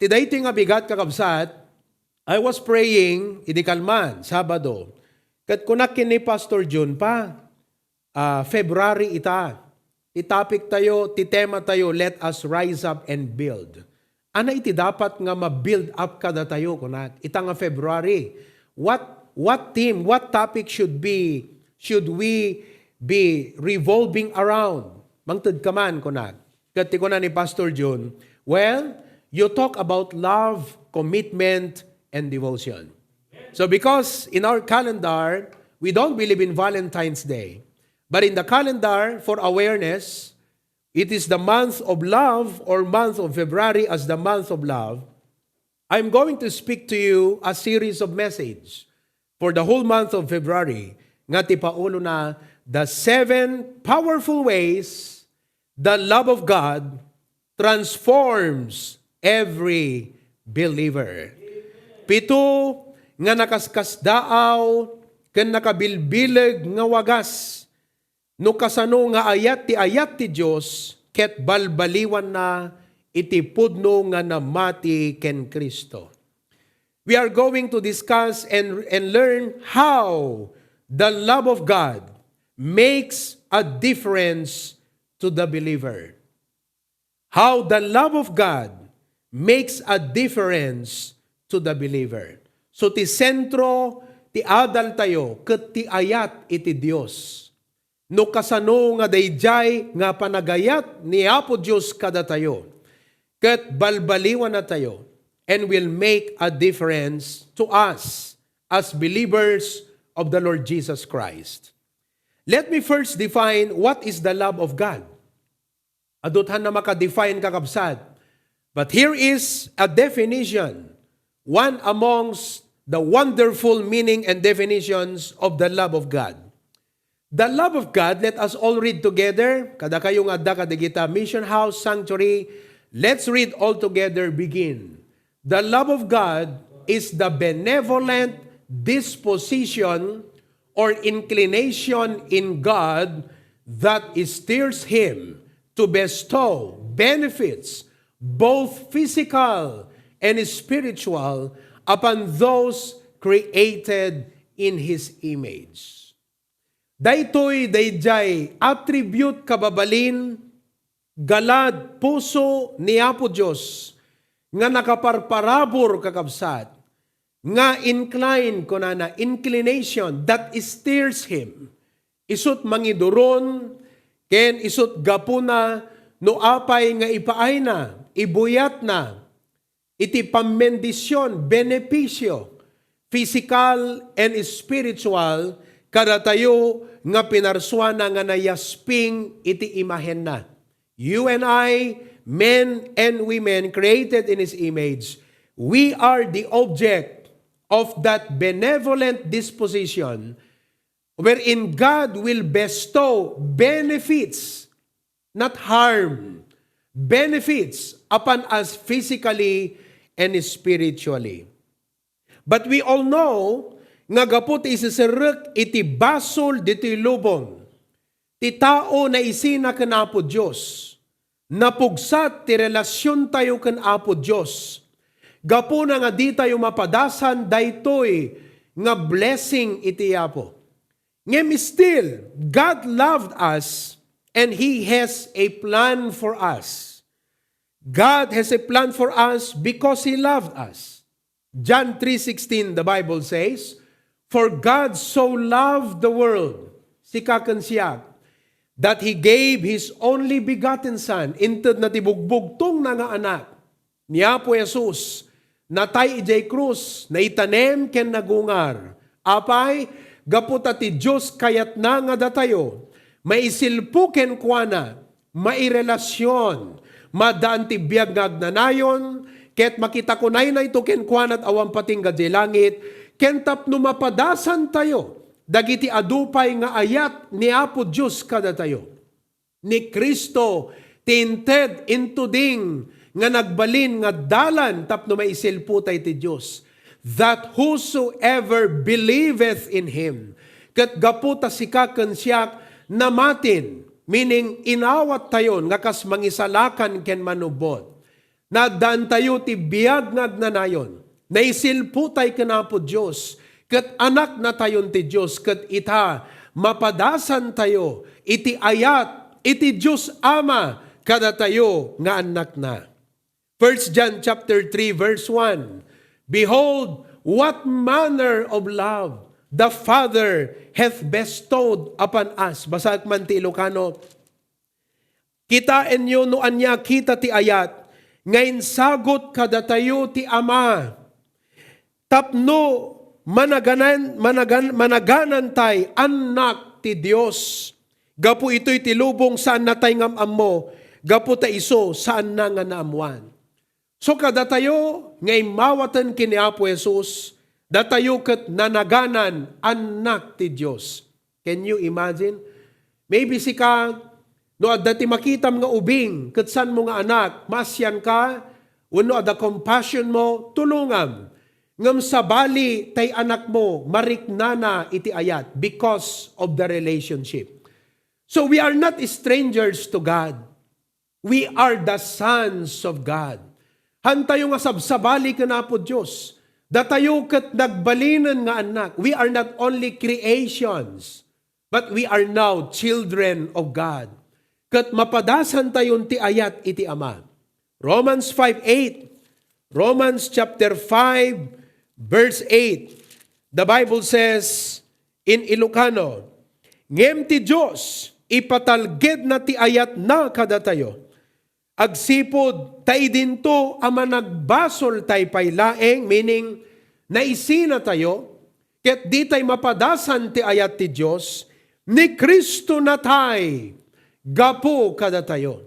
Ti dayti nga bigat kakabsat, I was praying, idikalman, Sabado. Kat kunakin ni Pastor Jun pa, February ita. Itapik tayo, titema tayo, let us rise up and build. Ana iti dapat nga ma-build up kada tayo kunak. Ita nga February. What theme, what topic should we be revolving around? Mangtad ka man kunak. Kat ko na ni Pastor Jun, well, you talk about love, commitment, and devotion. So because in our calendar, we don't believe in Valentine's Day. But in the calendar, for awareness, it is the month of love or month of February as the month of love. I'm going to speak to you a series of message for the whole month of February. Nga ti paulo na the 7 powerful ways the love of God transforms every believer. Pito nga nakaskasdaaw ken nakabilbileg nga wagas no kasano nga ayat ti Dios ket balbaliwan na iti pudno nga namati ken Kristo. We are going to discuss and learn how the love of God makes a difference to the believer. How the love of God makes a difference to the believer. So ti sentro, ti adal tayo, ket ti ayat iti Dios. No kasano nga dayjay nga panagayat ni Apo Dios kada tayo. Ket balbaliwan na tayo and will make a difference to us as believers of the Lord Jesus Christ. Let me first define what is the love of God. Aduthan na maka-define kakabsat. But here is a definition, one amongst the wonderful meaning and definitions of the love of God. The love of God, let us all read together. Kada kayo nga da kadigita, Mission House, Sanctuary, let's read all together, begin. The love of God is the benevolent disposition or inclination in God that steers Him to bestow benefits, both physical and spiritual, upon those created in His image. Daytoy dayjay attribute kababalin, galad, puso ni Apo Dios nga nakaparparabor kakabsat, nga incline kunana inclination that steers Him. Isut mangiduron, ken isut gapuna no apay nga ipaay na, ibuyat na, iti pamendisyon, benepisyo, physical and spiritual, kada tayo nga pinarswana nga nayasping iti imahen na. You and I, men and women created in His image, we are the object of that benevolent disposition wherein God will bestow benefits, not harm, benefits upon us physically and spiritually. But we all know nga gapot isisirek iti basol diti lubong. Ti tao na isina ken Apo Dios. Napugsat ti relasyon tayo ken Apo Dios. Gapo na nga di tayo mapadasan daytoy nga blessing iti Apo. Ngem still, God loved us and He has a plan for us. God has a plan for us because He loved us. John 3:16, the Bible says, "For God so loved the world," sikaken siya, "that He gave His only begotten Son," inted na tibugbugtong na nga anak, niya po Jesus, natay ijay krus, na itanem ken nagungar. Apay, gaputa ti Diyos kayat na nga datayo, maisilpo ken kuana, mairelasyon, madaan ti biag nga agnanayon, ket makita ko na ito ken kuanat awang pating gadya langit, ken tapno mapadasan tayo, dagiti adupay nga ayat ni Apo Diyos kada tayo. Ni Kristo, tinted into ding, nga nagbalin nga dalan, tapno maisilpo tayo ti Diyos, that whosoever believeth in Him, ket gaputa sikaken siya namatin, meaning inawat tayon, nga kas mangisalakan ken manubot, Nadaan tayo ti biyag nga agnanayon. Naisilpo tayo kanapo Diyos. Kat anak na tayon ti Diyos. Kat ita mapadasan tayo. Iti ayat, iti Diyos Ama, kada tayo nga anak na. 1 John chapter 3 verse 1. Behold, what manner of love the Father hath bestowed upon us. Basag man ti Ilocano. Kitain nyo no anya kita ti ayat. Ngayon sagot kada tayo ti Ama. Tapno managanan tay anak ti Dios. Gapu ito'y tilubong saan na tay ngamam mo. Gapu ta iso saan na nga naamuan. So kada tayo ngay mawatan kini Apo Jesus, datayo ket nanaganan anak ti Dios. Can you imagine? Maybe si ka, no dati makitam nga ubing, ket san mo nga anak, masyan ka, uno ada compassion mo, tulungam. Ngam sabali tay anak mo, mariknana iti ayat because of the relationship. So we are not strangers to God. We are the sons of God. Hantayo nga sabsabali ka na po Diyos. Datayo kat nagbalinan nga anak. We are not only creations, but we are now children of God. Kat mapadasan tayon ti ayat iti Ama. Romans 5:8. Romans chapter 5, verse 8. The Bible says in Ilocano, ngem ti Diyos, ipatalged na ti ayat na kada tayo. Agsipod, tay dinto ama nagbasol tay paylaeng, meaning, naisina tayo, ket di tay mapadasan ti ayat ti Diyos, ni Kristo na tay, gapo kada tayo.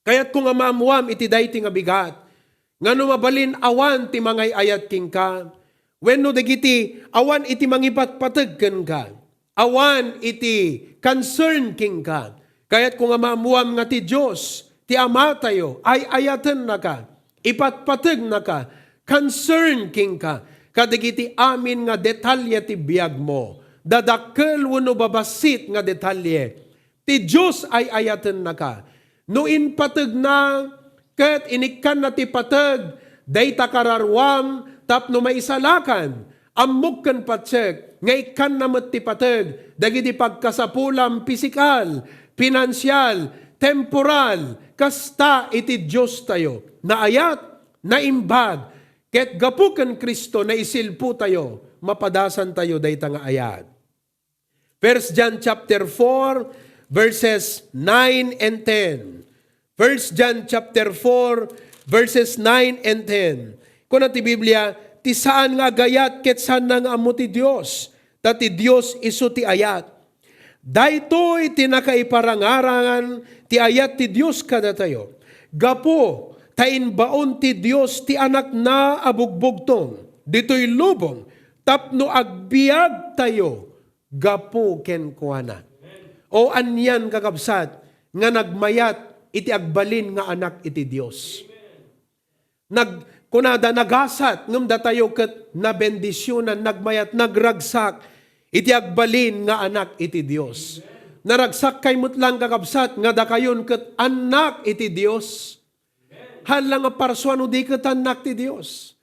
Kaya't kung amamuam iti dayti nga bigat, nga mabalin awan ti mangay ayat king ka, wenno dagiti awan iti mangipatpateg ken ka, awan iti concern king ka. Kaya't kung amamuam nga ti Diyos, ti Ama tayo, ay ayatan na ka, ipatpateg na ka, concern king ka, kadagiti amin nga detalye ti biyag mo, dadakkel wano babasit nga detalye, ti Diyos ay ayatan na ka, no inpateg na, ket inikan na ti pateg, day takararwam, tapno maisalakan, amok kan patsek, ngay kan namat ti pateg, dagiti pagkasapulam pisikal, pinansyal, temporal, kasta iti Diyos tayo, na ayat, na imbag, ket gapuken Kristo na isilpo tayo, mapadasan tayo dayta nga ayat. 1 John chapter 4, verses 9 and 10. 1 John chapter 4, verses 9 and 10. Kuna ti Biblia, ti saan nga gayat ket saan nga amo ti Dios, ta ti Dios isu ti ayat. Daytoy tinakaiparangarangan ti ayat ti Dios kada tayo. Gapo, tain baon ti Dios ti anak na abugbugtong. Dito'y lubong, tapno agbiag tayo, gapo ken kuana. O anyan kakabsat, nga nagmayat iti agbalin nga anak iti Dios. Kunada nagasat, ngam datayo ket nabendisyonan, nagmayat, nagragsak, iti agbalin nga anak iti Dios. Naragsak kay mutlang kakabsat, nga da kayon ket anak iti Dios. Halang nga parsuano di ket anak ti Dios.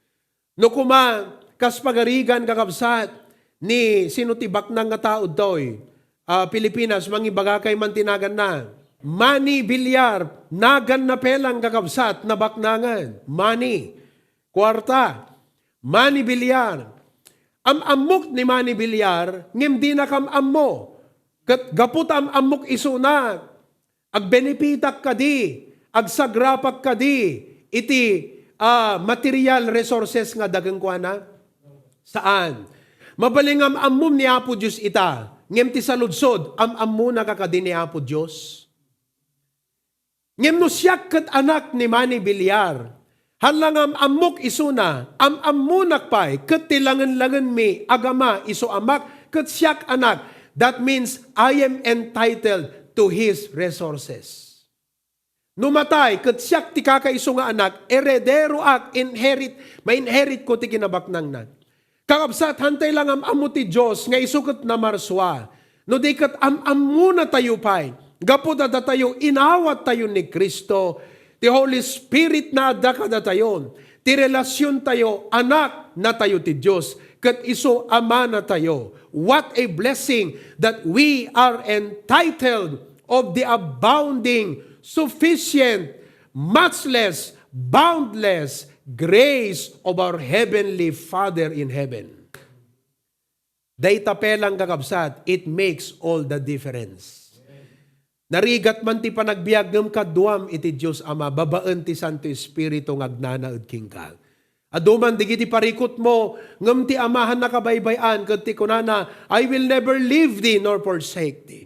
No kuma, kas pagarigan kakabsat, ni sino ti baknang nga tao toy, Pilipinas, mangibaga kay mantinagan na, Manny Villar, nagan na pelang kakabsat na baknangan. Manny. Kwarta. Manny Villar. Amok ni Manny Villar, ngem di na kam-am mo. Kat gaput amok isuna, agbenepitak ka di, agsagrapak ka di, iti material resources nga dagang kuana. Saan? Mabalingam amum ni Apo Diyos ita, ngem ti saludsod, am-amu na kakadi ni Apo Diyos. Ngem no siyak kat anak ni Manny Villar, halangam amok isuna, amunak pa'y, ket tilangan-langan mi, agama iso amak, ket siyak anak. That means, I am entitled to his resources. Numatay, ket siyak ti kakaiso nga anak, eredero ak, ma-inherit ko ti kinabaknang nan. Kakabsat, hantay lang amu ti Diyos, nga isukat na marswa. No di kat amu na tayo pa'y, gapo da tayo, inawat tayo ni Kristo, Ti Holy Spirit na adda kada tayo. Ti relasyon tayo, anak na tayo ti Diyos. Kat iso ama na tayo. What a blessing that we are entitled of the abounding, sufficient, matchless, boundless grace of our Heavenly Father in heaven. Dayta pelang kakabsat, it makes all the difference. Narigat man ti panagbiag ng kaduam iti Diyos Ama, babaan ti Santo Espiritu ngagnanaad king ka. Aduman, digiti parikot mo, ngam ti amahan na kabaybayan, kat ti kunana, I will never leave thee nor forsake thee.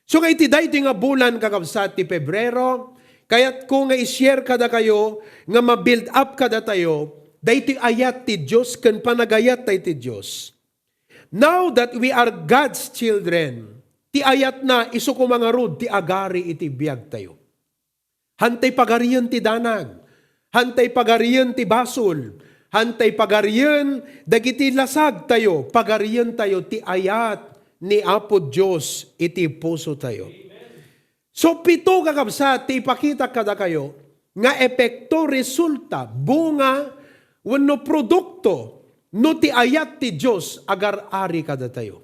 So nga iti dahi nga bulan kakabsat ti Pebrero, kaya't kung nga i-share kada kayo, nga ma-build up kada tayo, dahi ti ayat ti Diyos, kan panagayat tayo ti Diyos. Now that we are God's children, ti ayat na iso ko mga rod, ti agari iti biyag tayo. Hantay pagariyan ti danag, hantay pagariyan ti basol, hantay pagariyan dagiti lasag tayo, pagariyan tayo ti ayat ni Apo Diyos iti puso tayo. So pito kakabsat, ti ipakita kada kayo, nga epekto, resulta, bunga, wano produkto, no ti ayat ti Diyos, agar-ari kada tayo.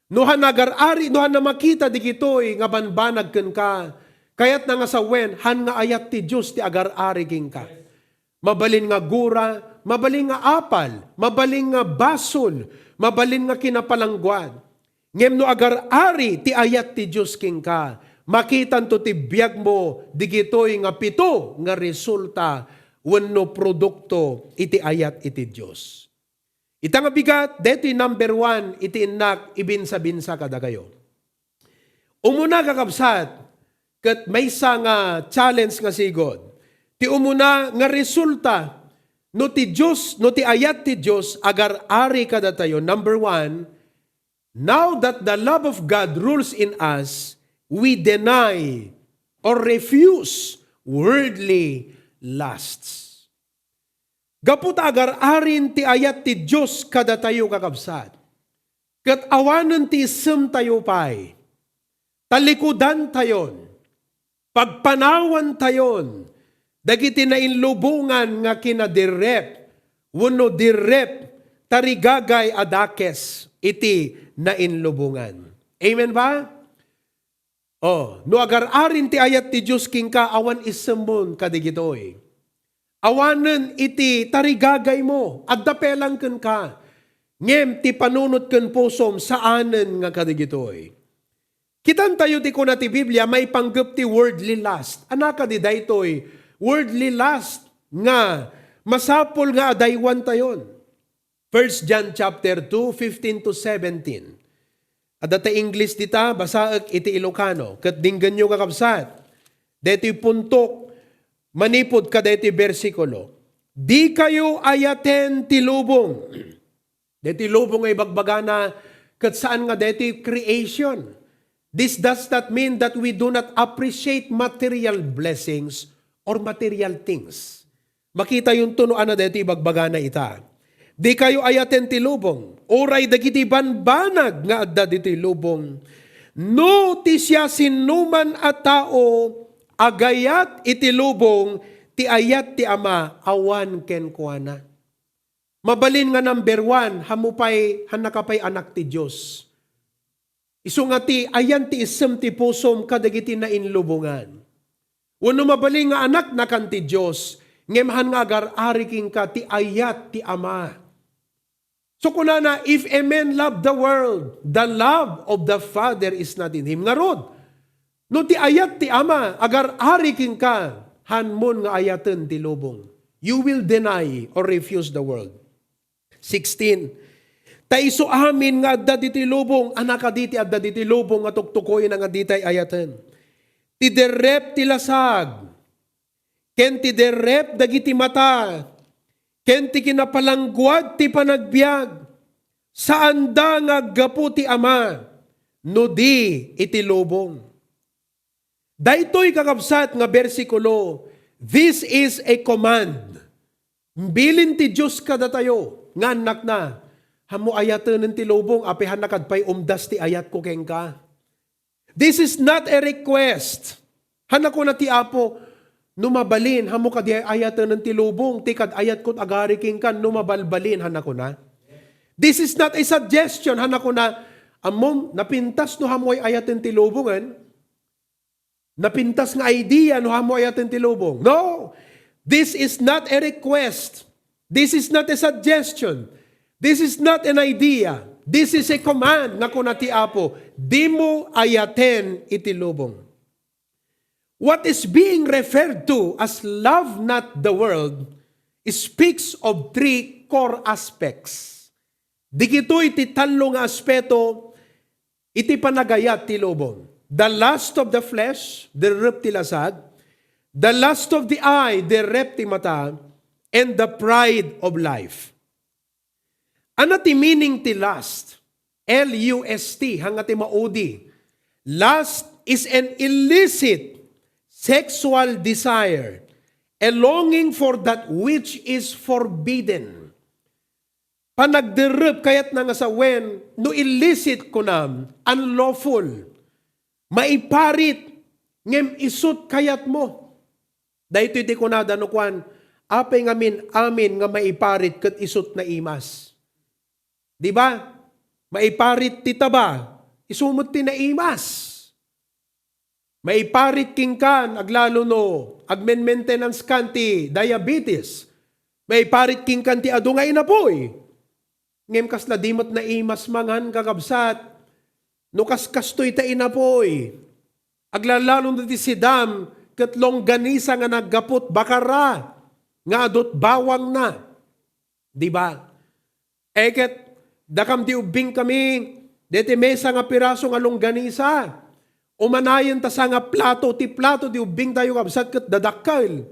Nohan agar-ari, nohan na makita di kitoy, nga banbanag ken ka, kayat na nga sa wen, han nga ayat ti Diyos, ti agar-ari king ka. Mabalin nga gura, mabalin nga apal, mabalin nga basol, mabalin nga kinapalangguan. Ngem no agar-ari, ti ayat ti Diyos king ka, makitan to ti biyag mo, di kitoy nga pito, nga resulta, wenno produkto, iti ayat iti Diyos. Ita nga bigat, dito number 1, iti inak, ibinsa-binsa kada kayo. Umuna kakabsat, kat may isa nga challenge nga sigod. Ti umuna nga resulta, no ti Diyos, no ti ayat ti Diyos, agar-ari kada tayo. Number 1, now that the love of God rules in us, we deny or refuse worldly lusts. Gapot agar-arin ti ayat ti Diyos kada tayo kakabsat. Kat awanan ti isem tayo pay. Talikudan tayon. Pagpanawan tayon. Dagiti na inlubungan nga kinadirep. Wano direp tarigagay adakes iti na inlubungan. Amen ba? No agar-arin ti ayat ti Diyos king ka awan isembon kadigitoy. Awanen iti tarigagay mo, addapelang ken ka. Ngem ti panunot ken pusom saanen nga kadigitoy. Kitan tayo ti kuna ti Biblia may panggep ti worldly lust. Anaka di daytoy worldly lust nga masapol nga adaywan tayon. 1 John chapter 2, 15 to 17. Adata English dita, basaak iti Ilocano. Kat dinggan nyo kakabsat. Deto'y puntok, manipod ka deti versikulo. Di kayo ayaten ti lubong. Deti lubong ay bagbagana kat saan nga deti creation. This does not mean that we do not appreciate material blessings or material things. Makita yung tunuan na deti bagbagana ita. Di kayo ayaten ti lubong. Oray dagiti banbanag nga adda diti lubong. No ti siya sinuman a tao agayat iti lubong, ti ayat ti ama, awan ken kuana. Mabalin nga number 1, hamupay, hanakapay anak ti Diyos. Isu nga ti, ayan ti isem ti pusom kadagiti na inlubungan. Wano mabalin nga anak na kan ti Diyos, ngemhan nga agar-ari king ka, ti ayat ti ama. So kunana, if a man love the world, the love of the Father is not in him. Nga rod, no ti ayat ti ama, agar-ari king ka, hanmon nga ayaten ti lubong. You will deny or refuse the world. 16. Taiso amin nga adda diti lubong, anak aditi adda diti lubong nga tuktukoy nga ditay ayaten. Ti derep ti lasag, ken ti derep dagiti mata, ken ti kinapalangguad ti panagbiag, saan da nga gapu ti ama, no di iti lubong. Daytoy kakabsat nga bersikulo, this is a command. Bilin ti Diyos kada tayo, nga anak na, hamo ayaten ti lubong, apihan na kadpay umdas ti ayat ko keng ka. This is not a request. Hanak ko na ti Apo, numabalin, hamo ka di ayatan ng tilubong, tikad ayat ko't agari king kan, numabalbalin, hanako na. This is not a suggestion, hanako na, amom, napintas no hamoy ayatan tilubongan, napintas nga idea no hamoy ayatan tilubong. No! This is not a request. This is not a suggestion. This is not an idea. This is a command nga kunati Apo, di mo ayaten itilubong. What is being referred to as love not the world speaks of three core aspects. Di kito iti tanlo nga aspeto, iti panagayat ti lubong. The lust of the flesh, the ti lasag, the lust of the eye, the ti mata, and the pride of life. Ano ti meaning ti lust? L-U-S-T, hangati maudi. Lust is an illicit sexual desire, a longing for that which is forbidden. Panagderep kayat na nga sa wen, no illicit ko nam, unlawful, maiparit, ngem isut kayat mo. Dahito iti kunada no kwan, apay ngamin amin nga maiparit kat isut na imas. Di ba? Maiparit ti taba, isumot ti na imas. Maiparit king kan, aglalo no, agmen maintenance kanti, diabetes. Maiparit king kanti adungay na po'y. Ngem kas na dimot na imas mangan kakabsat, no kastoy ta inapoy. Aglalalo na ti sidam, katlong ganisa nga naggapot bakara, nga adot bawang na. Di ba? Eket, dakam di ubing kami, deti mesa nga piraso nga longganisa. Umanayan ta sa nga plato, ti plato di ubing tayo kabsat kat dadakkel.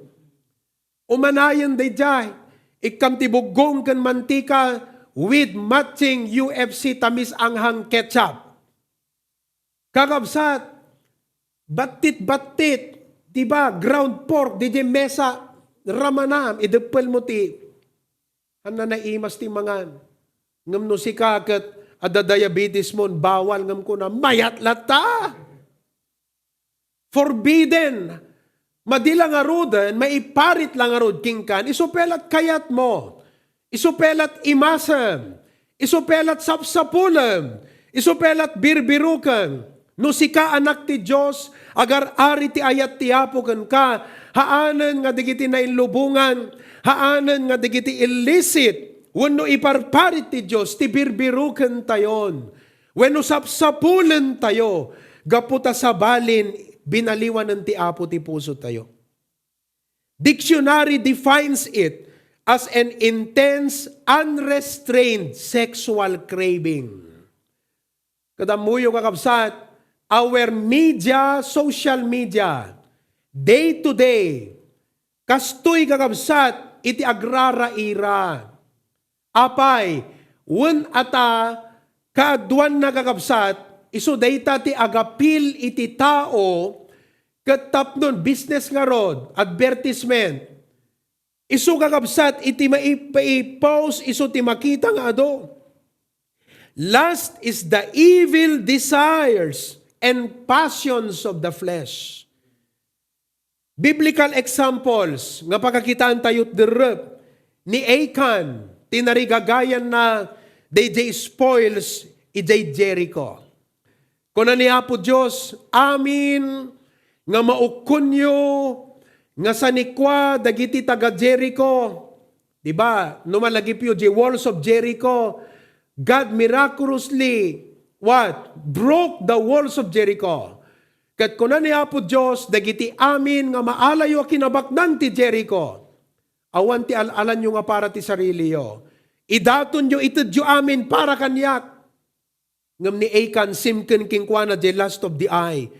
Umanayan day jay, ikam ti bugong kan mantika with matching UFC tamis anghang ketchup. Kakabsat, batit-batit, diba, ground pork, di mesa, ramanam, idepel mo ti, na naimas ti mangan. Ngam no si kakat, ada diabetes mo, bawal ngam ko na, mayat lata. Forbidden. Madilang arudan, maiparit lang arud kingkan, isupelat kayat mo, isupelat imasam, isupelat sapsapulam, isupelat birbirukan, no sika anak ti Diyos, agar ari ti ayat ti apukan ka, haanan nga digiti na inlubungan, haanan nga digiti illicit, wano iparparit ti Diyos, ti birbirukan tayon, wano sapsapulan tayo, gaputa sa balin, binaliwan ng ti apo ti puso tayo. Dictionary defines it as an intense, unrestrained sexual craving. Kadamuyo kakabsat, our media, social media, day to day, kastoy kakabsat, iti agrara ira. Apay, wen ata, kaadwan na kakabsat, iso data ti agapil iti tao, katapnon business nga rod, advertisement. Iso kakabsat iti maipost, iso ti makita nga ado. Lust is the evil desires and passions of the flesh. Biblical examples, nga pagkakitaan tayo't derep, ni Achan, tinarigagayan na DJ spoils ijay Jericho. Kuna ni Apo Diyos, amin, nga maukunyo, nga sanikwa, dagiti taga Jericho. Diba? Numalagip yun, the walls of Jericho. God miraculously, what? Broke the walls of Jericho. Kat kuna ni Apo Diyos, dagiti amin, nga maalayo kinabaknan ti Jericho. Awan ti alalan nyo nga para ti sarili yo. Idaton nyo itudyo amin para kanyak. Ngam ni Achan, simken kingkwana, the lust of the eye.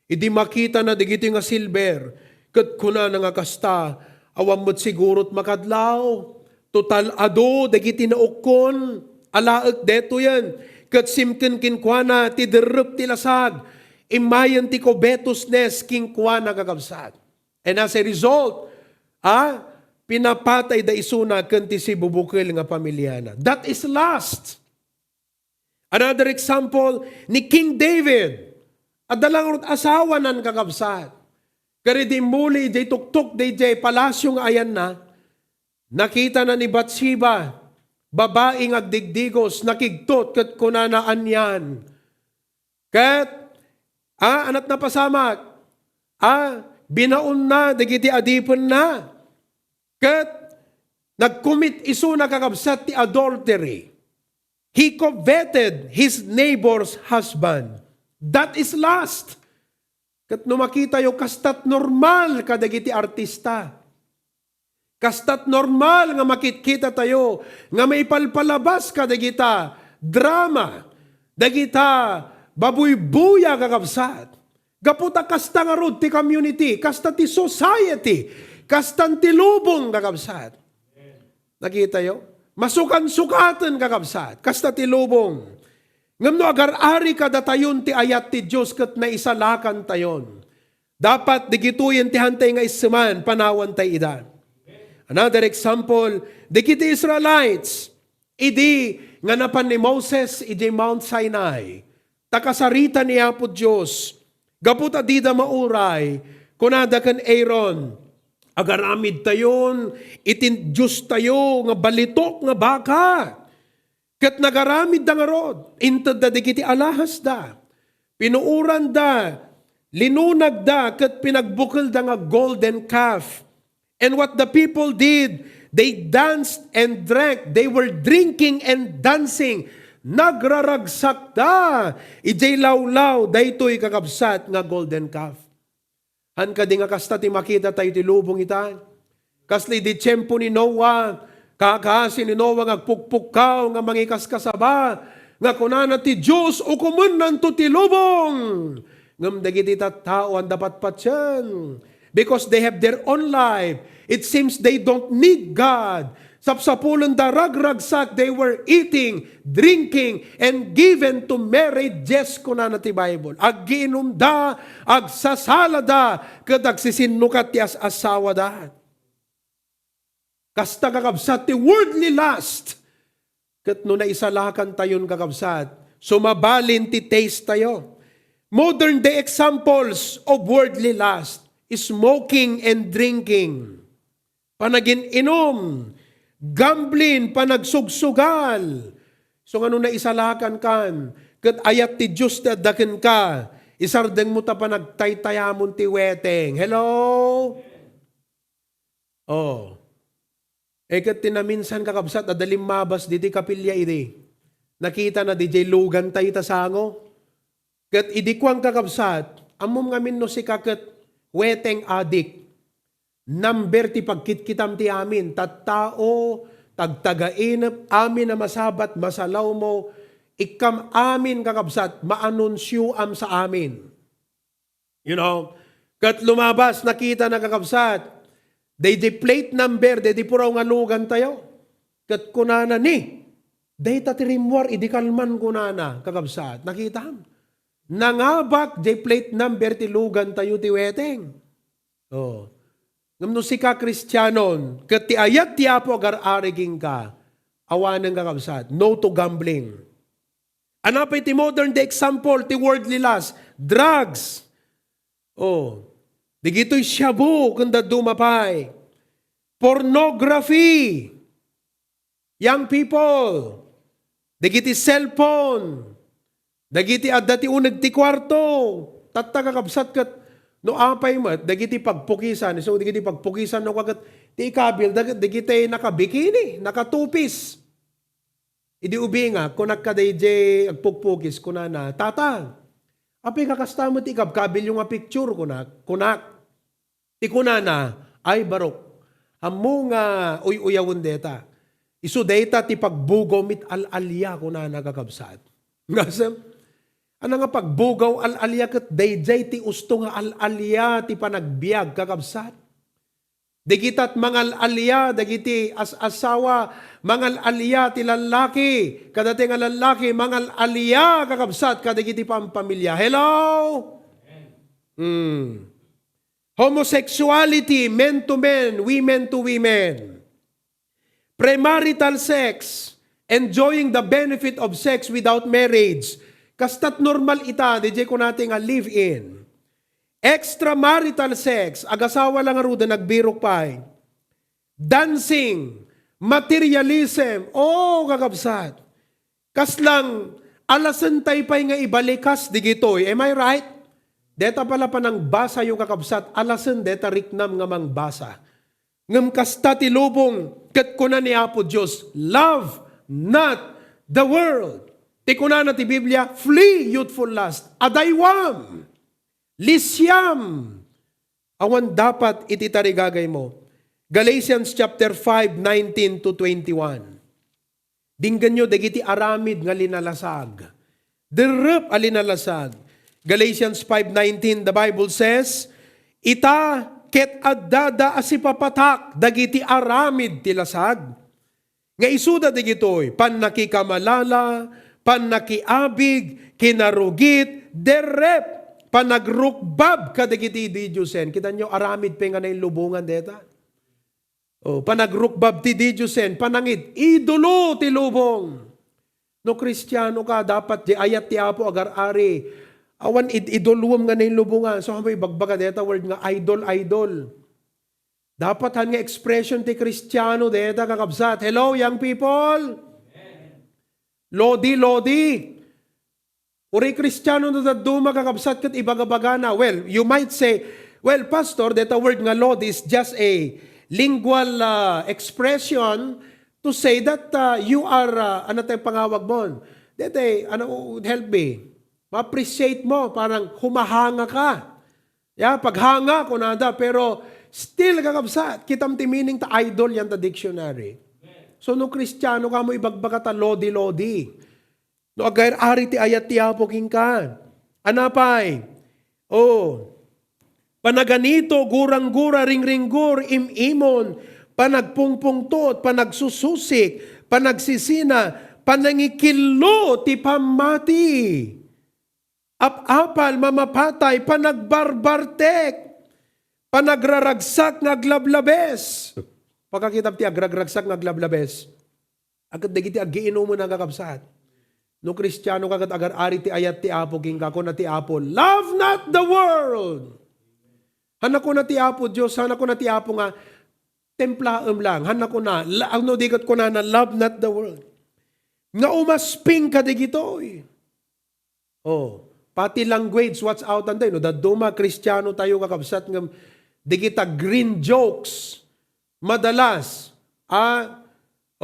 Idi makita na digiti nga silver, kat kuna na nga kasta, awam mo't sigurot makadlaw. Total ado, digiti na ukon, alaak deto yan. Kat simken kingkwana, ti derep ti lasag, imayan ti covettousness kingkwana kakabsat. And as a result, pinapatay da isuna kanti si bubukil nga pamilyana. That is lust. Another example, ni King David, adalang asawa nan kakabsat. Kari di muli, di tuktok, di palasyo nga ayan na, nakita na ni Bathsheba, babaeng agdigdigos, nakigtot, kat kunanaan yan. Kat, anat na pasamak, binaon na, digiti adipon na. Kat, nag-commit iso na kakabsat ti adultery. He coveted his neighbor's husband. That is lust. Kat no makita yo, kastat normal kadagiti artista. Kastat normal nga makitkita tayo, nga may palpalabas kadagita drama, dagita babuy-buya kakabsat. Gaputa kasta nga rod ti community, kasta ti society, kastan ti lubong kakabsat. Nakita yo? Masukan-sukatan kakabsat, kasta ti lubong. Ngam no agar-ari kada tayon ti ayat ti Diyos kat na isalakan tayon. Dapat digituyin ti hantay nga isman, panawan tay ida. Another example, digiti Israelites, idi nga napan ni Moses, idi Mount Sinai. Takasarita ni Apo Diyos, gaputa dida mauray, kunada kan Aaron, agaramid tayon, itin Diyos tayo, nga balitok nga baka. Kat nagaramid da nga rod, intad da digiti alahas da, pinuuran da, linunag da, kat pinagbukal da nga golden calf. And what the people did, they danced and drank, they were drinking and dancing, nagraragsak da, ijay lawlaw, daytoy kakabsat nga golden calf. Han ka di nga kasta ti makita tayo ti lubong ita, kasli di tiyempo ni Noah, kakasi ni Noah ngagpukpukaw nga mangikas kasaba, nga kunana ti Diyos ukumun nanto ti lubong. Ngam dagiti tattao ang dapat patyan. Because they have their own life. It seems they don't need God. Sapsapulan da ragragsak, they were eating, drinking, and given to marriages kunana ti Bible. Aggiinom da, agsasala da, kadag sisinukat ti asawa da. Kasta kakabsat ti worldly lust. Kat no naisalakan tayon kakabsat, sumabalin ti taste tayo. Modern day examples of worldly lust is smoking and drinking. Panagin-inom, gambling, panagsugsugal. So nga no naisalakan kan, kat ayat ti Diyos na daken ka, isardeng mo ta panagtaytayamon ti weteng. Hello? Oh. Kat tinaminsan kakabsat, adalim mabas diti kapilya iti. Nakita na DJ lugan tayo tasango. Kat idikwang kakabsat, amom ngamin no si kakat weteng adik. Number ti pagkitkitam ti amin, tattao, tagtagainap, amin na masabat, masalaw mo, ikam amin kakabsat, maanunsyo am sa amin. You know, kat lumabas, nakita na kakabsat, they di plate number, they di puraw nga lugan tayo. Kat kunana ni, they tatirimwar, idikalman kunana, kakabsat. Nakita ham. Nangabak, they plate number, ti lugan tayo ti weteng. Oh. Ngam si ka Kristyanon, kat ti ayat ti apo agar-ariging ka, awanan kakabsat. No to gambling. Anapay ti modern day example, ti worldly lust, drugs. Oh. Digito'y shabu kung dumapay. Pornography. Young people. Digiti cellphone. Dagiti adati unag ti kwarto. Tatakakabsat kat no apay mat. Dagiti pagpukisan. So digiti pagpukisan no kagat ti ikabil. Dagiti nakabikini. Nakatupis. Idi ubi nga. Kunak ka DJ agpukpukis. Kunana. Tata. Apay kakastamo ti kabkabil yung picture kunak. Ti kunana, ay barok. Amo nga uyawon deta. Isu deta ti pagbugaw mit al-alya kunana kakabsat. Ngasam, ano nga pagbugaw al-alya kat dayjay ti usto nga al-alya ti panagbiag kakabsat. Digitat mangal alya, dagiti asawa, mangal alya ti lalaki, kadati nga lalaki, mangal alya kakabsat, kadagiti pampamilya. Hello? Homosexuality, men to men, women to women. Premarital sex, enjoying the benefit of sex without marriage. Kastat normal ita, DJ ko natin nga live-in. extramarital sex, agasawa lang aruda, nagbirok pa. Dancing, materialism, kakabsat. Kaslang, alasantay pa'y nga ibalikas digitoy. Am I right? Deta pala pa nang basa yung kakabsat, alasan deta riknam nga mang basa. Ngam kasta ti lubong, kat kuna ni Apo Diyos, love not the world. Ti kuna na ti Biblia, flee youthful lust, adaywam, lisyam. Awan dapat ititarigagay mo. Galatians chapter 5, 19 to 21. Dinggan nyo, dagiti aramid nga linalasag. Derep alinalasag. Galatians 5:19, the Bible says, ita ket addada asipapatak, dagiti aramid tilasag. Nga isuda digitoy, panakikamalala, panakiabig, kinarugit, derep, panagrukbab kadagiti Diyosen. Kita nyo, aramid pa nga na lubungan deta. Panagrukbab ti Diyosen, panangit, idolo ti lubong. No Kristiyano ka, dapat di ayat ti Apo agar-ari. Awan idoluwam nga na yung lubungan. So may bagbaga deta word nga idol. Dapat han nga expression ti Kristiyano deta kakabsat. Hello young people? Amen. Lodi. Uri Kristiyano na duma kakabsat kat ibagabaga na. Well, you might say, well, pastor, deta word nga Lodi is just a lingual expression to say that you are, ano tayong pangawag mo? Deta, would help me? Ma-appreciate mo, parang humahanga ka. Paghanga ko nada, pero still kakabsat, kitam ti meaning ta idol yan ta dictionary. So no Kristiyano ka mo ibagbagata lodi. No agayr ari ti ayat ti Apo king ka. Anapay? Panaganito, gurang-gura, ring-ringgur, imimon, panagpungpungtot, panagsususik, panagsisina, panangikilo ti pamati. Apapal, mamapatay, panagbarbartek, panagraragsak ngaglablabes. Pagkakitap ti agragragsak ngaglablabes. Agad dagiti agiinom mo na kakabsat. No Kristiyano kagat agar-ari ti ayat ti Apo king kako na ti Apo, love not the world. Hanako na ti Apo Diyos, hanako na ti Apo nga, templaem lang, hanako na, ano digat ko na love not the world. Nga umasping ka digitoy. Pati language, what's out and no, daduma Kristiyano tayo kakabsat ng digita green jokes. Madalas,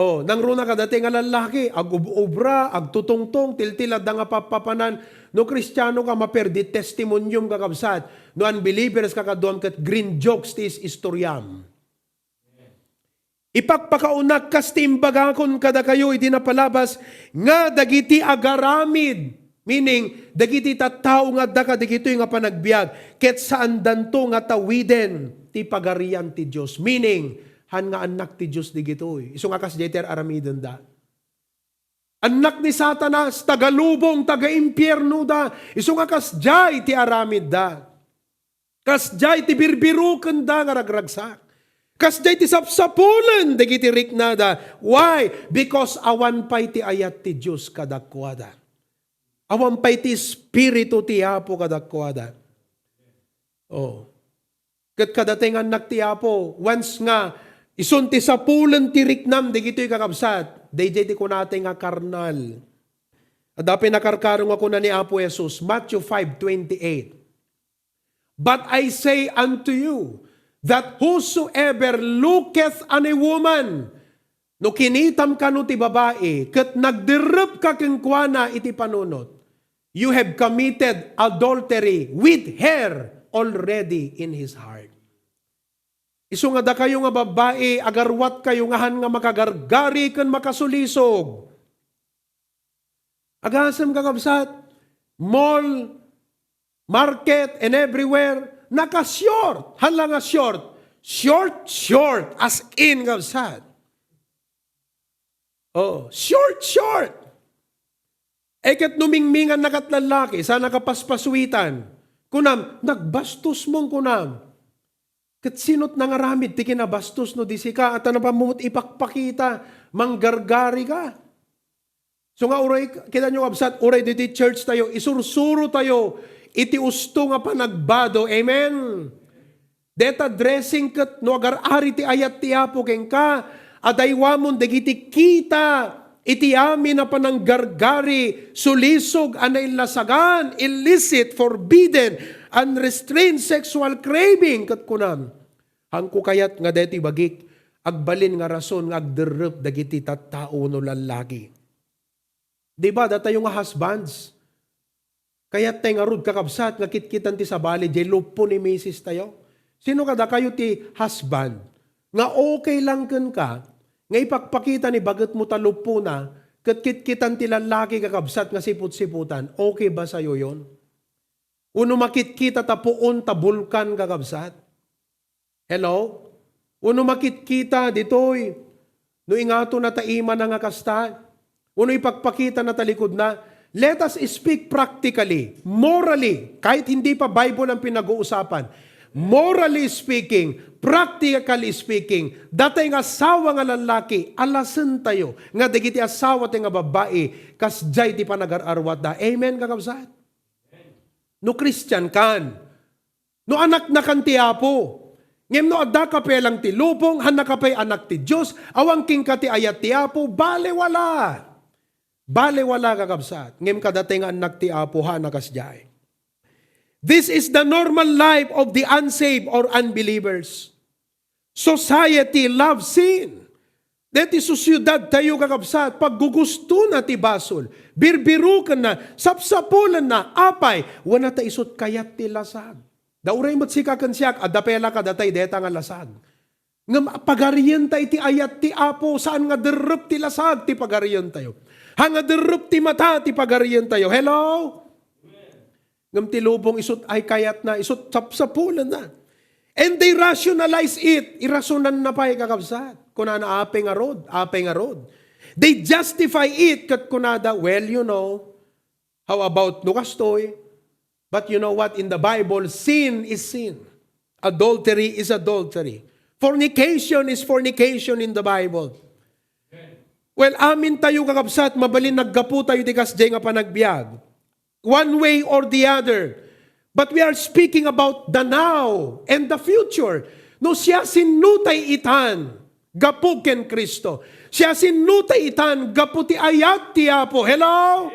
nang runa ka dati nga lalaki, ag-ubra, ag-tutungtong, tiltila da nga papapanan, no Kristiyano ka maperdi testimonyum kakabsat, no unbelievers kakaduam kat green jokes tis istoryam. Ipagpakaunak kas timbagakon kada kayo iti napalabas, nga dagiti agaramid, meaning, dagiti tattao nga daka, dagito nga panagbiag, ket saan danto nga tawiden ti pagarian ti Diyos. Meaning, han nga anak ti Diyos digito. Iso nga kas jeter aramiden da. Anak ni Satanas, tagalubong, taga-impyerno da. Iso nga kas jay ti aramid da. Kas jay ti birbiruken da nga ragragsak. Kas jay ti sapsapulen, dagiti riknada. Why? Because awan pay ti ayat ti Diyos kadakwada. Awan pa'y ti spirito ti Apo kadakwada. Kat kadatingan nak ti Apo, once nga, isun ti sapulan ti riknam, di gito'y kakabsat, di ko natin nga karnal. Adapin nakarkarong ako na ni Apo Jesus, Matthew 5:28. But I say unto you, that whosoever looketh on a woman, no kinitam ka no ti babae, kat nagdirep ka kengkwana iti panunot, you have committed adultery with her already in his heart. Isu nga da kayo nga babae, agarwat kayo ngahan nga makagargari kan makasulisog. Agasam kakabsat, mall, market, and everywhere, naka-short. Hala nga short. Short, as in kakabsat. Short. Eket numingmingan na katlalaki, sa nakapaspaswitan. Kunam, nagbastos mong kunam. Kat sinot nangaramid, ti kinabastos no disika, at ano pa mumut ipakpakita, manggargari ka. So nga uray, kita nyo kabsat, uray diti church tayo, isursuro tayo, iti usto nga panagbado. Amen. Deta dressing kat no agar ari ti ayat ti Apo ken ka, adaywamon dagiti kita, iti amin na pananggargari, sulisog, anay lasagan, illicit, forbidden, unrestrained sexual craving, kat kunan. Hangko kayat nga deti bagik, agbalin nga rason nga agderep dagiti tattao no lalaki. Diba, data yung husbands. Kaya tayo nga rod kakabsat, nga kitkitan ti sabali, jay lupo ni misis tayo. Sino kada kayo ti husband? Nga okay lang kan ka, nga ipagpakita ni bagat mo talupo na, kitkitan ti lalaki kakabsat nga siput-siputan, okay ba sa'yo yon? Uno makitkita tapuon tabulkan kakabsat. Hello? Uno makitkita ditoy, no ingato na taima na nga kasta, uno ipagpakita na talikod na, let us speak practically, morally, kahit hindi pa Bible ang pinag-uusapan, morally speaking, practically speaking, datay nga asawa nga lalaki, alasan tayo, nga dagiti asawa tayo nga babae, kasjay ti panagar-arwat da. Amen, kakabsat? No Christian kan, no anak na kan ti Apo, ngem no adda ka pe lang ti lupong, hanak ka pe anak ti Diyos, awang king ka ti ayat ti Apo, bale wala. Bale wala kakabsat. Ngem kadatay nga anak ti Apo, hanak kasjay. This is the normal life of the unsaved or unbelievers. Society loves sin. Deti susyudad tayo kakabsat, paggugusto na ti basol, birbiru ka na, sapsapulan na, apay, wana ta isot kayat ti lasag. Dauray mo't sikakan siyak, adapela ka datay deta nga lasag. Nga pagariyan tayo ti ayat ti Apo, saan nga derup ti lasag ti pagariyan tayo. Hanga derup ti mata ti pagariyan tayo. Hello? Ngam ti lubong isot ay kayat na, isot sapsapulan na. And they rationalize it. Irasunan na pa kakabsat. Kunana apeng arod, apeng arod. They justify it kat kunada, well, you know, how about nukastoy? But you know what? In the Bible, sin is sin. Adultery is adultery. Fornication is fornication in the Bible. Well, amin tayo kakabsat, mabalin naggapu tayo di kasjay nga panagbiag. One way or the other. But we are speaking about the now and the future. No siya sinutay itan, gapu ken Kristo. Siya sinutay itan, gapu ti ayat ti Apo. Hello?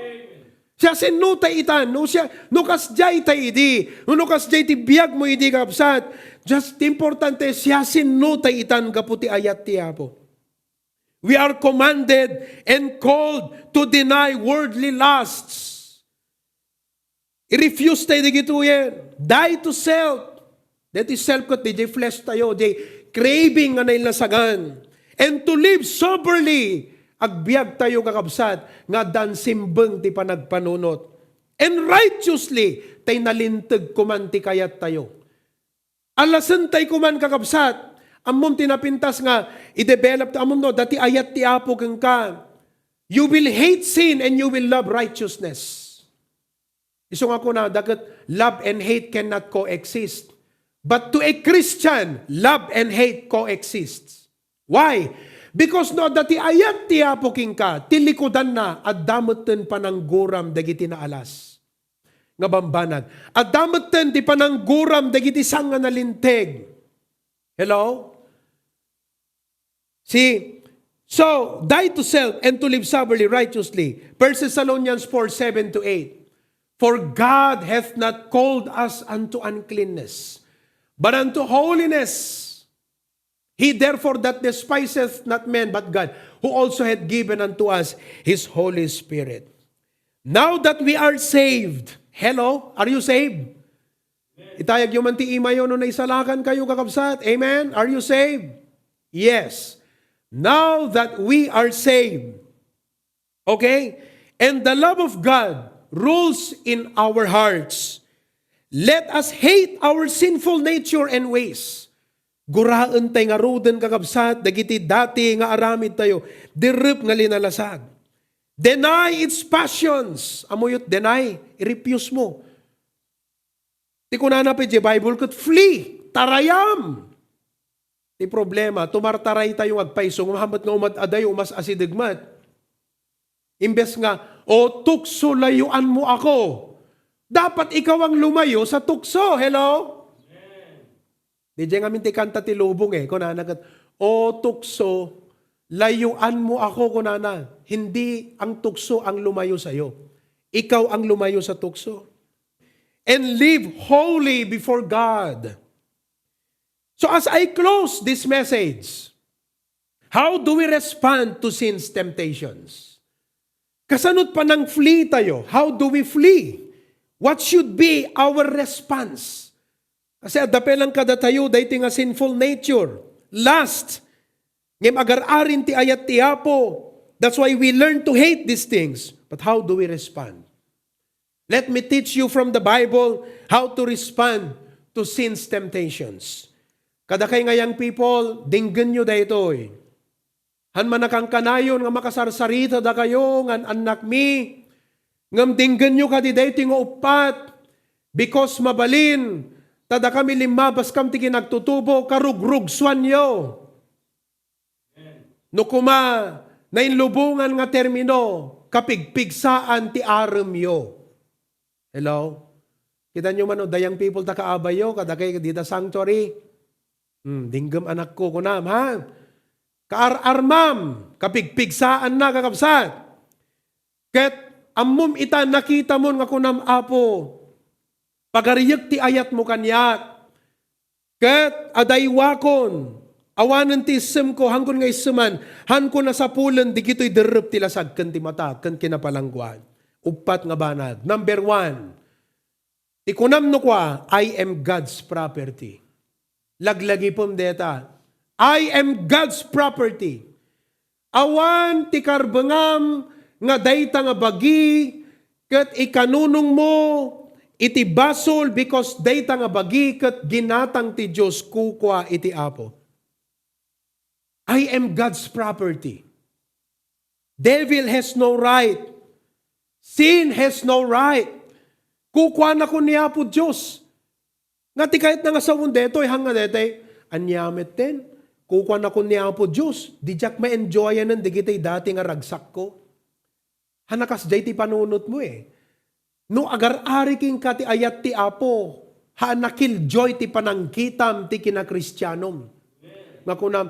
Siya sinutay itan, no siya, no kasjay tayo idi, no kasjay ti biag mo idi kakabsat. Just importante, siya sinutay itan, gapu ti ayat ti Apo. We are commanded and called to deny worldly lusts. I-refuse tayo digito yan. Die to self. That is self kat di flesh tayo. Di craving nga nailasagan. And to live soberly. Agbiag tayo kakabsat. Nga dan simbeng ti panagpanunot. And righteously. Tay nalintag kuman ti kayat tayo. Alasan tayo kuman kakabsat. Amom tinapintas nga, i-develop ta amom no, dati ayat ti Apo kang ka. You will hate sin and you will love righteousness. Iso nga ko na, dagat love and hate cannot coexist. But to a Christian, love and hate coexists. Why? Because no, dati ayat ti Apo king ka, tilikodan na, at damutin panangguram dagiti na alas. Nga bambanag. At damutin ti panangguram dagiti sanga nalinteg. Hello? See, so, die to self and to live soberly, righteously. 1 Thessalonians 4:7-8. For God hath not called us unto uncleanness, but unto holiness. He therefore that despiseth not man but God, who also hath given unto us His Holy Spirit. Now that we are saved, hello, are you saved? Itayag yung manti imayo no na isalakan kayo kakabsat. Amen? Are you saved? Yes. Now that we are saved, okay, and the love of God rules in our hearts, let us hate our sinful nature and ways. Guraan tayo nga roden kakabsat, dagiti dati nga aramid tayo, dirup nga linalasag. Deny its passions. Amoyot, deny, i-refuse mo. Ti kunana pa di Bible kat flee, tarayam. Ti problema, tumartaray tayo agpaisong, mahamat nga umadaday, umas asidagmat. Imbes nga, o tukso layuan mo ako. Dapat ikaw ang lumayo sa tukso. Hello? Di dyan nga minti kanta ti lubong kunana kat, o tukso, layuan mo ako kunana. Hindi ang tukso ang lumayo sa'yo. Ikaw ang lumayo sa tukso. And live holy before God. So as I close this message, how do we respond to sin's temptations? Kasanot pa ng flee tayo. How do we flee? What should be our response? Kasi adapelang kada tayo, dahi nga sinful nature. Last, ngem agar-arin ti ayat ti Apo. That's why we learn to hate these things. But how do we respond? Let me teach you from the Bible how to respond to sin's temptations. Kada kay ngayang people, dinggan nyo dahito Han manakang kanayon nga makasarsarita da kayo, ngan anak mi, ngam dinggan nyo kadi dahito nga upat, because mabalin, tada kami limabas kam ti kinagtutubo, karugrugsuan yo. No kuma, nainlubungan nga termino, kapigpigsaan ti aram yo. Hello? Kita nyo man, dayang people ta kaabay yo, kada kay dita sanctuary. Dinggam anak ko kunam, ha? Kaar-armam, kapigpigsaan na kakabsat. Ket ammum ita nakita mo nga kunam Apo, pagariyak ti ayat mo kanyak. Ket adaywakon, awanan ti isem ko, hangkon nga iseman, han ko na sa pulen, di kito'y derep ti lasag, kan ti mata, kan kinapalangguan. Upat nga banag. Number 1, ti kunam no kwa, I am God's property. Laglagi pom deta, I am God's property. Awan ti karbengam nga dayta nga bagi, ket ikanunong mo, iti basol because dayta nga bagi ket ginatang ti Dios kukwa iti Apo. I am God's property. Devil has no right. Sin has no right. Kukwa na ko ni Apo Diyos. Nga ti kahit na nga sa deto, hanga detay, anyamet ten. Kukwa na ko ni Apo Diyos. Di jak ma-enjoyan ng digitay dati nga ragsak ko. Hanakas jay ti panunot mo No agar-ari king ka ti ayat ti Apo, hanakil joy ti panangkitam ti kinakristiyanom. Nga kunam,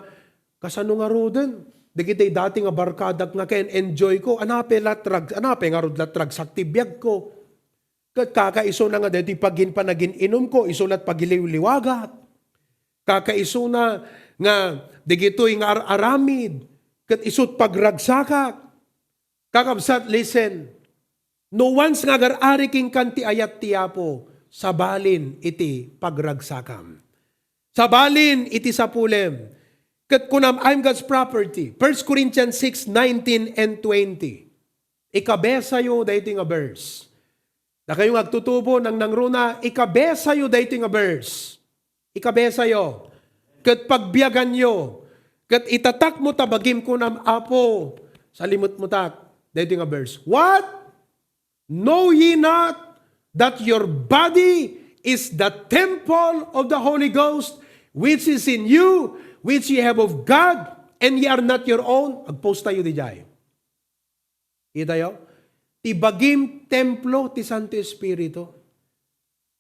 kasano nga roden? Digitay dati nga barkadak nga ken enjoy ko, anape nga rod latrag saktibiyag ko. Kakaiso na nga dati pagin panagin inom ko, isulat pagiliw-liwagat. Kakaiso na nga digitoy nga aramid, kat isut pagragsakak. Kakabsat, listen, no once nga agar-ari king kanti ayat ti Apo, sabalin iti pagragsakam. Sabalin iti sapulem. Kat kunam, I'm God's property. 1 Corinthians 6:19 and 20. Ikabesa yo dahito nga verse. Na kayong agtutubo ng nangruna, ikabesa yo dahito nga verse. Ikabesa yo. Kat pagbiyagan yo. Kat itatak mo tabagim kunam Apo. Salimot mo tak. Dahito nga verse. What? Know ye not that your body is the temple of the Holy Ghost, which is in you, which ye have of God, and ye are not your own? Agpost tayo di jay. Kita yo? Tibagim templo ti Santo Espiritu.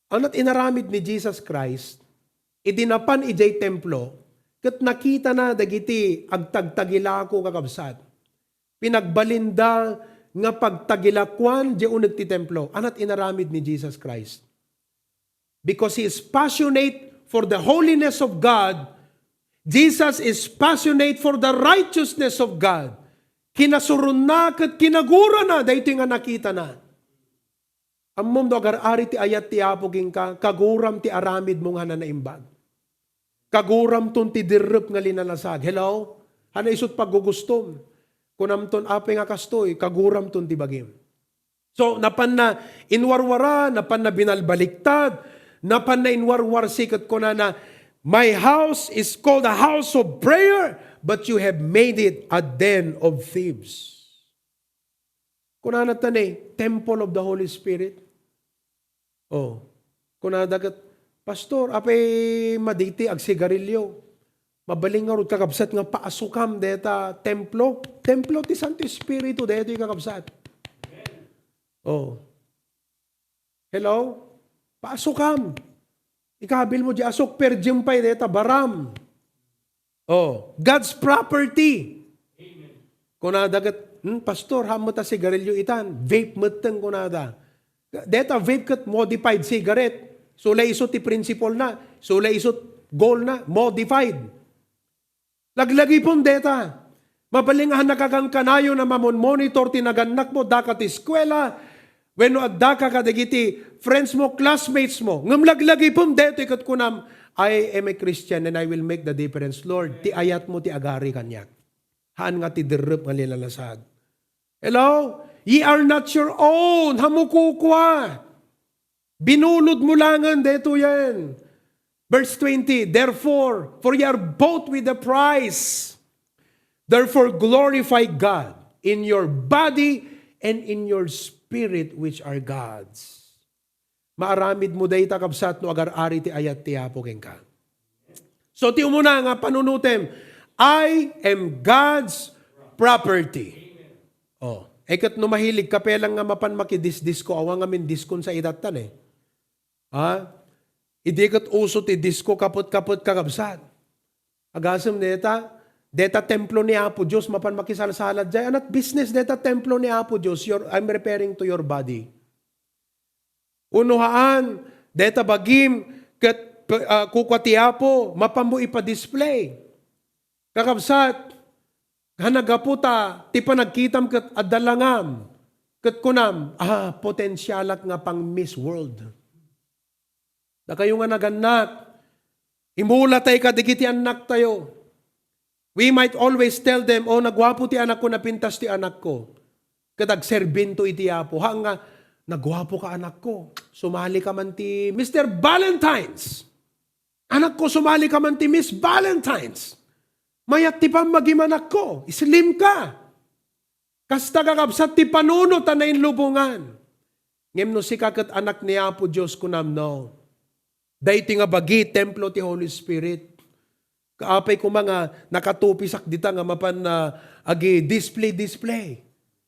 Anat inaramid ni Jesus Christ, idinapan ijay templo, kat nakita na dagiti agtagtagila ko kakabsat. Pinagbalinda nga pagtagilakwan di uneg ti templo. Anat inaramid ni Jesus Christ. Because He is passionate for the holiness of God, Jesus is passionate for the righteousness of God. Kinasurun na kat kinagura na, dahito nga nakita na. Ammom do agar-ari ti ayat ti Apo king ka, kaguram ti aramid mong hana na imbag. Kaguram ton ti dirrup nga linalasag. Hello? Hana isut paggugustom. Kunam ton ape nga kastoy, kaguram ton ti bagim. So, napan na inwarwara, napan na binalbaliktad, napan na inwarwar sikat ko na my house is called a house of prayer, but you have made it a den of thieves. Kunana temple of the Holy Spirit. Kunana dagat, Pastor, apay maditi ag sigarilyo. Mabaling nga rod kakabsat nga paasukam deta templo. Templo ti Santo Espiritu deta kakabsat. Oh. Hello? Paasukam. Ikabil mo di asok per jimpay deta baram. Oh, God's property. Kunada kat, pastor, hamo ta sigarilyo itan. Vape meteng kunada. Deta vape kat modified cigarette. Sula isot ti principle na. Sula isot goal na. Modified. Laglagi pong deta. Mabalingahan nakakang kanayo na mamon-monitor tinaganak mo, dakat eskwela, when adda ka kadagiti friends mo, classmates mo, ngam laglagi pong deta ikat kunam, I am a Christian and I will make the difference, Lord. Ti ayat mo ti agari kanyak. Haan nga ti derep nga lilalasad. Hello? Ye are not your own. Hamukukwa. Binulod mo langan deto yan. Verse 20, therefore, for ye are bought with a price. Therefore, glorify God in your body and in your spirit, which are God's. Maaramid mo day takabsat no agar-ari ti ayat ti apo ken ka. So ti umuna nga panunutem, I am God's property. Oh, ekat no mahilig ka pelang nga mapan makidisdisko awang amin diskon sa idatan eh. Ha? Idikat uso ti disco kapot-kapot kakabsat. Agasam deta templo ni Apo Diyos, mapan makisalsalad dyan. Anat business deta templo ni Apo Diyos, I'm referring to your body. Unuhaan, deta bagim, kat kukwati Apo, mapan mo ipa-display. Kakabsat, hanagaputa, ti panagkitam kat adalangam, kat kunam, potensyalak nga pang Miss World. Na kayo nga naganak, imula tayo kadigiti anak tayo. We might always tell them, nagwapo ti anak ko, napintas ti anak ko. Katag serbinto iti apo. Nga, nagwapo ka anak ko. Sumali ka man ti Mr. Valentine's. Anak ko, sumali ka man ti Miss Valentine's. Mayat ti pamagim anak ko. Islim ka. Kasta kakabsat ti panunot na inlubungan. Ngem no si kakat anak ni Apo Diyos kunam no. Dayti nga bagi, templo ti Holy Spirit. Kaapay ko mga nakatupisak dita nga mapan na agi display.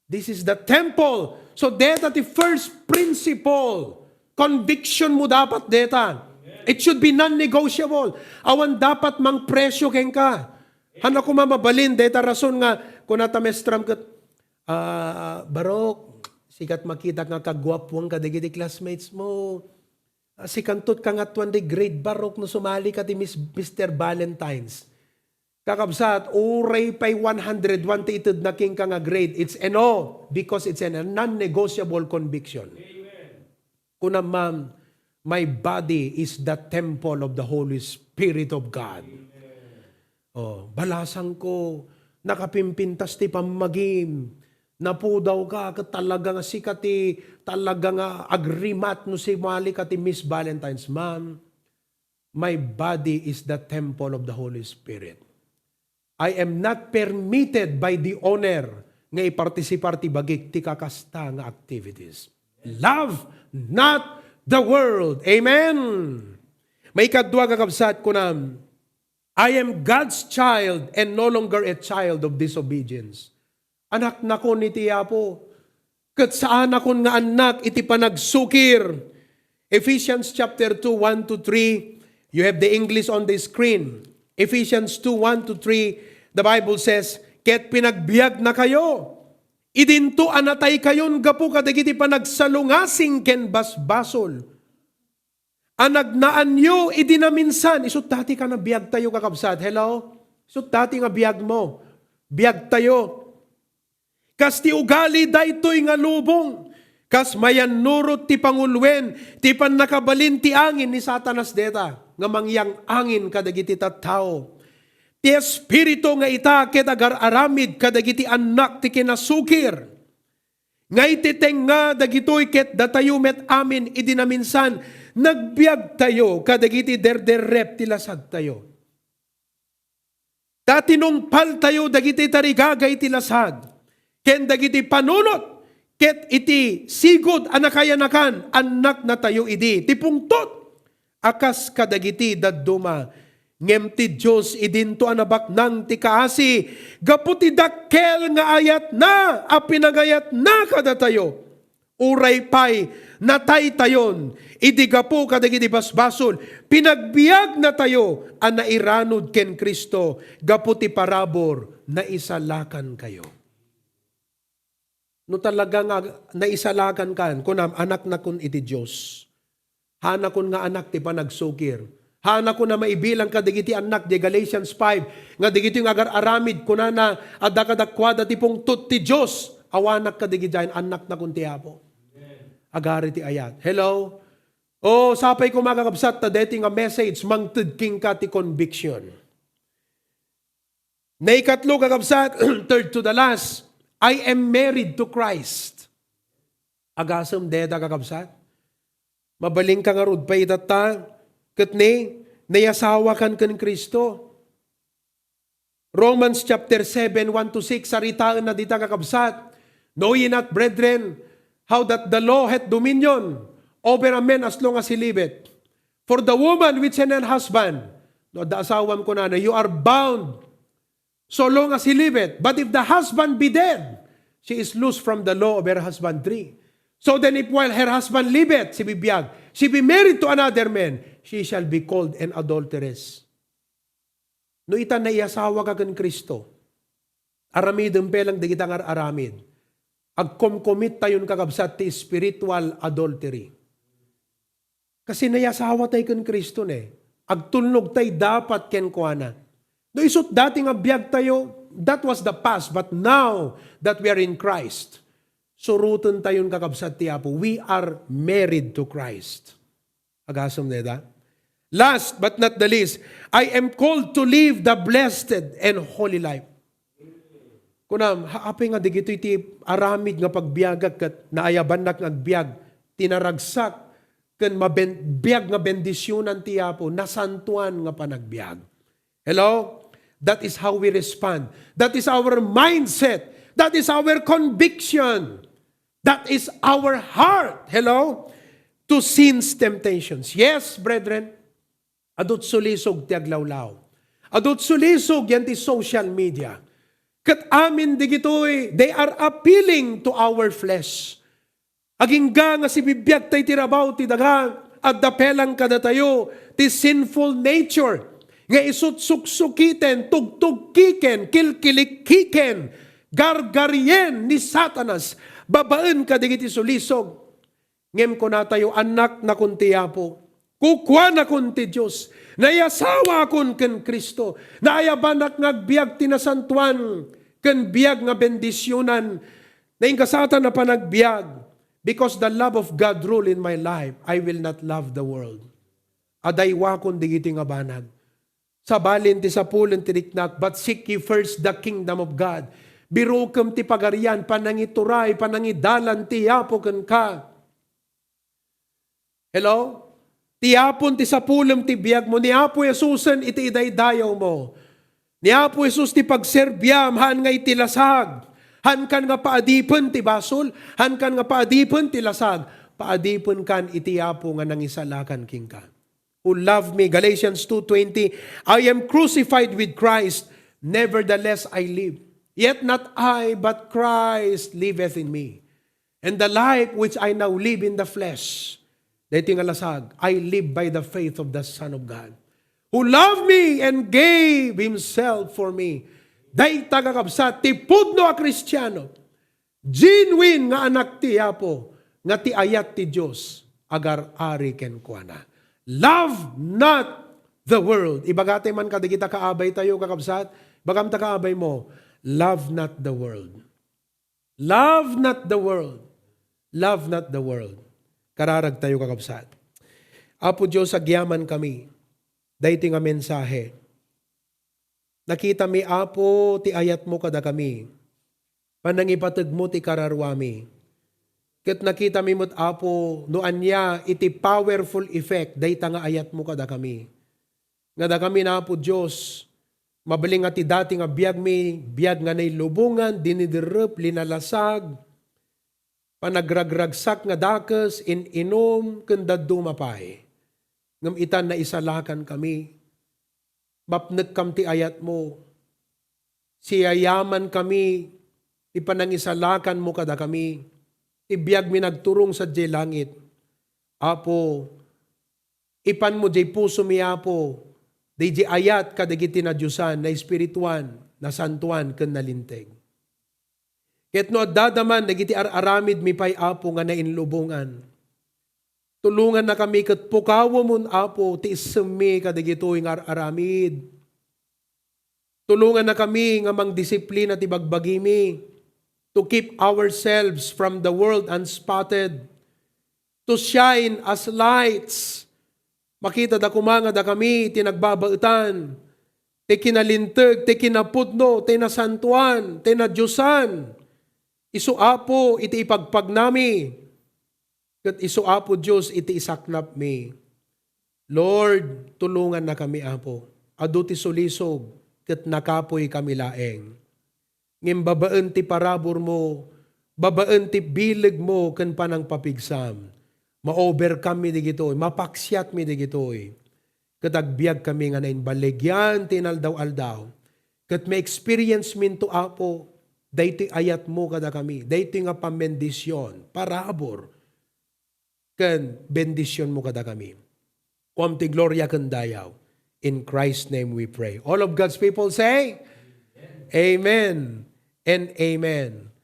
This is the temple. So deta ti first principle. Conviction mo dapat deta. It should be non-negotiable. Awan dapat mang presyo ken ka. Hana ko mamabalin, deta rason nga, kung natamestram kat, Barok, sikat makita nga kagwapuang kadigiti classmates mo. Si kantot ka nga tuwan di grade Barok no sumali ka ti Mr. Valentine's. Kakabsat, uray pa'y 101 ti itid na king ka nga grade. It's eno because it's a non-negotiable conviction. Amen. Kuna ma'am, my body is the temple of the Holy Spirit of God. Amen. Balasang ko, nakapimpintas ti pamagim. Napudaw ka, talaga nga sikati, talaga nga agrimat no si mali ka ti Miss Valentine's. Ma'am, my body is the temple of the Holy Spirit. I am not permitted by the owner nga ipartisipar ti bagik ti kakasta nga activities. Love not the world. Amen. May kadwa kakabsat ko na, I am God's child and no longer a child of disobedience. Anak na ko ni Tiyapo. Kat saan akon nga anak iti panagsukir. Ephesians chapter 2, 1-3. You have the English on the screen. Ephesians 2, 1-3. The Bible says, ket pinagbiag na kayo. Idinto anatay kayon gapu kadagiti panagsalungasing ken basbasol. Anagnaan nyo idinaminsan. Isut dati ka na biag tayo kakabsat. Hello? Isut dati nga biag mo. Biag tayo. Kas ti ugali daytoy nga lubong. Kas mayan nurot ti pangulwen. Ti pan nakabalin ti angin ni Satanas deta. Nga mangyang angin kadagiti tattao. Ti espiritu nga ita ket agar aramid kadagiti anak ti kinasukir. Nga ititeng nga dagitoy ket datayo met amin idinaminsan. Nagbiag tayo kadagiti derderrep ti lasag tayo. Dati nung pal tayo dagiti tarigagay ti lasag. Ken dagiti panunot, ket iti sigod anakayanakan, anak na tayo idi. Ti pungtot, akas kadagiti dadduma, ngem ti Diyos idinto anabak nang ti kaasi, gaputi dakkel nga ayat na, a pinagayat na kada tayo. Uray pay, natay tayon, idigapo kadagiti basbasol, pinagbiag na tayo, ang nairanod ken Kristo, gaputi parabor, naisalakan kayo. No talaga nga naisalakan kan, kunam anak na kun iti Diyos. Hana kun nga anak ti panagsukir. Hana kun na maibilang ka digiti anak di Galatians 5, nga digiti yung agar-aramid kunana adda kadakwada ti pungtot ti Diyos. Awanak ka digiti anak na kun ti Apo. Agari ti ayat. Hello? O sapay ko makakabsat ta deti nga message mangted king ka ti conviction. Naikatlo kakabsat, third to the last, I am married to Christ. Agasam deta kakabsat. Mabaling ka nga rod pa itata, katni, nayasawa kan Kristo. Romans chapter 7, 1-6, saritaan na dita kakabsat. Know ye not, brethren, how that the law hath dominion over a man as long as he liveth. For the woman which had an husband, no, the asawam ko na, you are bound so long as he liveth. But if the husband be dead, she is loose from the law of her husbandry. So then if while her husband liveth, she be married to another man, she shall be called an adulteress. No ita na iasawa ka kan Kristo, aramidem pelang di kita nga aramid. Agkomkomit tayon kakabsat ti spiritual adultery. Kasi nayasawa tayo kan Kristo ne. Agtulnog tayo dapat ken kuana. No isot dating abiyag tayo, that was the past. But now that we are in Christ, surutan tayon kakabsat ti Apo. We are married to Christ. Agasam neda. Last but not the least, I am called to live the blessed and holy life. Kunam, haapay nga digito iti aramid nga pagbiagag kat naayaban nak agbiag, tinaragsak, kan biag nga bendisyonan ti Apo, nasantuan nga panagbiag. Hello? That is how we respond. That is our mindset. That is our conviction. That is our heart. Hello? To sin's temptations. Yes, brethren. Adot sulisog ti aglawlaw. Adot sulisog yan ti social media. Kat amin digitoy, they are appealing to our flesh. Agingga nga si bibiyag tay tirabaw ti daga, at dapelang kada tayo, ti sinful nature. Nga isutsuksukiken, tugtugkiken, kilkilikiken, gargaryen ni Satanas, babaan ka digiti sulisog. Ngem ko na tayo, anak na kunti Apo, kukwa na kunti Diyos, nayasawa kun ken Kristo, naayabanak ngagbiag tinasantuan, ken biag nga bendisyonan, na inkasatan na panagbiag, because the love of God rule in my life, I will not love the world. Adaywa kun digiti nga banag. Sabalin ti sapulin ti riknat, but seek ye first the kingdom of God. Birukam ti pagarian, panangituray, panangidalan ti Apo ken ka. Hello? Ti Apon ti sapulem ti biag mo, ni Apo Jesusen iti idaydayaw mo. Ni Apo Jesus ti pagserbyam, han nga itilasag. Han kan nga paadipen ti basol, han kan nga paadipen ti lasag. Paadipen kan iti Apo nga nangisalakan king ka. Who love me, Galatians 2:20, I am crucified with Christ, nevertheless I live. Yet not I, but Christ liveth in me. And the life which I now live in the flesh, dito nga lasag, I live by the faith of the Son of God, who loved me and gave Himself for me. Day tagakabsat, ti pudno a Kristiyano, genuine nga anak ti Apo, nga ti ayat ti Diyos, agar ari ken kuana. Love not the world. Ibagate man kadigita kaabay tayo kakabsat, bagam ta kaabay mo, love not the world. Love not the world. Love not the world. Kararag tayo kakabsat. Apo Diyos, agyaman kami. Dayti nga mensahe. Nakita mi, Apo, ti ayat mo kada kami. Panangipatag mo ti kararwami. Ket nakita mi mo't Apo, noan niya iti powerful effect, dayta nga ayat mo kada kami. Nga da kami na Apo Diyos, mabaling nga ti dati nga biyag nga nailubungan, dinidirup, linalasag, panagragragsak nga dakes, inom, kanda dumapay. Ngam itan na isalakan kami. mapnek kam ti ayat mo. Siyayaman kami, ipanangisalakan mo kada kami. Ibiyag mi nagturong sa di langit. Apo, ipan mo di puso mi Apo, di ayat kadagiti na Diyosan, na espirituan, na santuan, ken nalinteg. Ket no adadaman, nagiti aramid mi pay Apo nga nainlubungan. Tulungan na kami ket pukawo mon Apo, ti isemi kadagitoy nga aramid. Tulungan na kami nga mangdisiplina ti bagbagimi to keep ourselves from the world unspotted, to shine as lights. Makita da kumanga da kami, tinagbabaetan, ti kinalinteg, ti kinapudno, ti nasantuan, ti nadyosan. Isu Apo, iti ipagpag nami. Kat isu Apo Diyos, iti isaknap mi. Lord, tulungan na kami Apo. Adu ti sulisog, kat nakapoy kami laeng. Ngem babaan ti parabor mo, babaan ti bilig mo, kan panang papigsam. Ma-overcome mi digitoy, mapaksyat mi digitoy. Katagbiag kami nga nainbaligyan, tinaldaw-aldaw. Kat may experience min to Apo, daytoy ayat mo kada kami, daytoy nga pamendisyon, parabor, kan bendisyon mo kada kami. Om ti gloria kan dayaw. In Christ's name we pray. All of God's people say, Amen and amen.